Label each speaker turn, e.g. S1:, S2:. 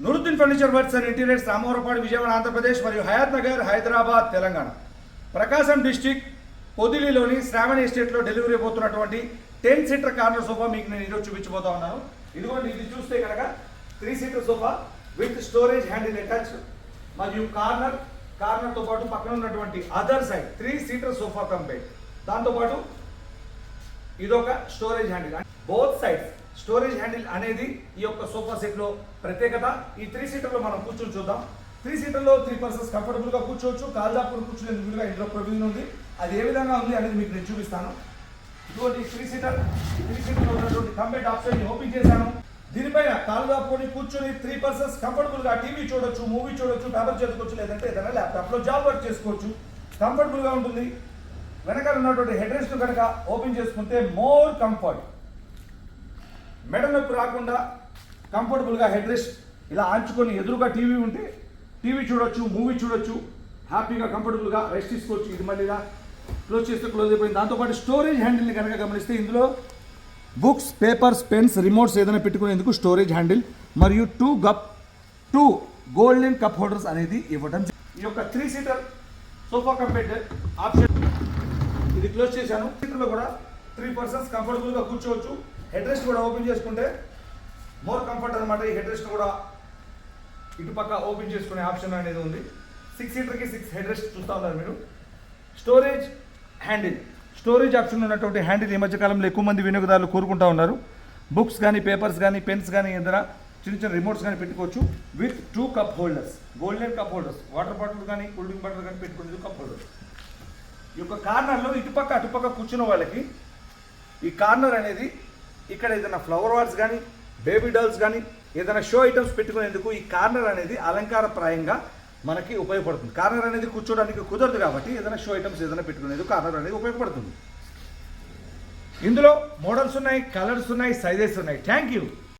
S1: Nooruddin furniture works and interiors Ramavarapadu Vijayawada Andhra Pradesh మరియు హయాత్ నగర్ హైదరాబాద్ తెలంగాణ. ప్రకాశం district పొదిలిలోని Shravani ఎస్టేట్లో delivery అయిపోతున్నటువంటి 10 seater corner sofa మీకు నేను ఈరోజు చూపించబోతా ఉన్నాను. ఇదిగోండి, ఇది చూస్తే కనుక 3 seater sofa with storage handle attach మరియు కార్నర్తో పాటు పక్కన ఉన్నటువంటి other side 3 seater sofa compare. దాంతోపాటు ఇదొక storage handle. Both sides storage handle అనేది ఈ యొక్క సోఫా సెట్లో ప్రత్యేకత. ఈ 3 సీటర్లో మనం కూర్చొని చూద్దాం. 3 సీటర్లో 3 పర్సన్స్ కంఫర్టబుల్గా కూర్చోవచ్చు. కాలు దాపుకుని కూర్చునేందుకు వీలుగా ఇందులో ప్రొవిజన్ ఉంది. అది ఏ విధంగా ఉంది అనేది మీకు నేను చూపిస్తాను. ఇటువంటి 3 సీటర్లో ఉన్నటువంటి కంబైండ్ ఆప్షన్ ఓపెన్ చేశాను. దీనిపైన కాలు దాపుకొని కూర్చొని 3 పర్సన్స్ కంఫర్టబుల్గా టీవీ చూడొచ్చు, మూవీ చూడొచ్చు, పేపర్ చదువుకోవచ్చు, లేదంటే ఏదైనా ల్యాప్టాప్లో జాబ్ వర్క్ చేసుకోవచ్చు. కంఫర్టబుల్గా ఉంటుంది. వెనకాల ఉన్నటువంటి హెడ్ రెస్ట్ కనుక ఓపెన్ చేసుకుంటే మోర్ కంఫర్ట్, మెడ నొప్పి రాకుండా కంఫర్టబుల్గా హెడ్ రెస్ట్ ఇలా ఆంచుకొని ఎదురుగా టీవీ ఉంటే టీవీ చూడొచ్చు, మూవీ చూడొచ్చు, హ్యాపీగా కంఫర్టబుల్గా రెస్ట్ తీసుకోవచ్చు. ఇది మళ్ళీ ఇలా క్లోజ్ చేస్తే క్లోజ్ అయిపోయింది. దాంతోపాటు స్టోరేజ్ హ్యాండిల్ని కనుక గమనిస్తే ఇందులో బుక్స్, పేపర్స్, పెన్స్, రిమోట్స్ ఏదైనా పెట్టుకునేందుకు స్టోరేజ్ హ్యాండిల్ మరియు 2 గోల్డెన్ కప్ హోల్డర్స్ అనేది ఇవ్వడం. ఈ యొక్క 3 సీటర్ సోఫా కంపేట్ ఆప్షన్ ఇది క్లోజ్ చేశాను. సీటర్లో కూడా 3 పర్సన్స్ కంఫర్టబుల్గా కూర్చోవచ్చు. హెడ్ రెస్ట్ కూడా ఓపెన్ చేసుకుంటే మోర్ కంఫర్ట్ అనమాట. ఈ హెడ్ రెస్ట్ కూడా ఇటుపక్క ఓపెన్ చేసుకునే ఆప్షన్ అనేది ఉంది. 6 సీటర్కి 6 హెడ్ రెస్ట్ చూస్తూ ఉన్నారు మీరు. స్టోరేజ్ హ్యాండిల్, స్టోరేజ్ ఆప్షన్ ఉన్నటువంటి హ్యాండిల్ ఈ మధ్యకాలంలో ఎక్కువ మంది వినియోగదారులు కోరుకుంటూ ఉన్నారు. బుక్స్ కానీ, పేపర్స్ కానీ, పెన్స్ కానీ, ఏదైనా చిన్న రిమోట్స్ కానీ పెట్టుకోవచ్చు. With 2 cup holders, golden cup holders, water bottle కానీ, కూల్ డ్రింక్ బాటిల్ కానీ పెట్టుకునేది కప్ హోల్డర్స్. ఈ యొక్క కార్నర్లో ఇటుపక్క అటుపక్క కూర్చున్న వాళ్ళకి ఈ కార్నర్ అనేది ఇక్కడ ఏదైనా ఫ్లవర్ వాల్స్ కానీ, బేబీ డాల్స్ కానీ, ఏదైనా షో ఐటమ్స్ పెట్టుకునేందుకు ఈ కార్నర్ అనేది అలంకారప్రాయంగా మనకి ఉపయోగపడుతుంది. కార్నర్ అనేది కూర్చోడానికి కుదరదు కాబట్టి ఏదైనా షో ఐటమ్స్ ఏదైనా పెట్టుకునేందుకు కార్నర్ అనేది ఉపయోగపడుతుంది. ఇందులో మోడల్స్ ఉన్నాయి, కలర్స్ ఉన్నాయి, సైజెస్ ఉన్నాయి. Thank you.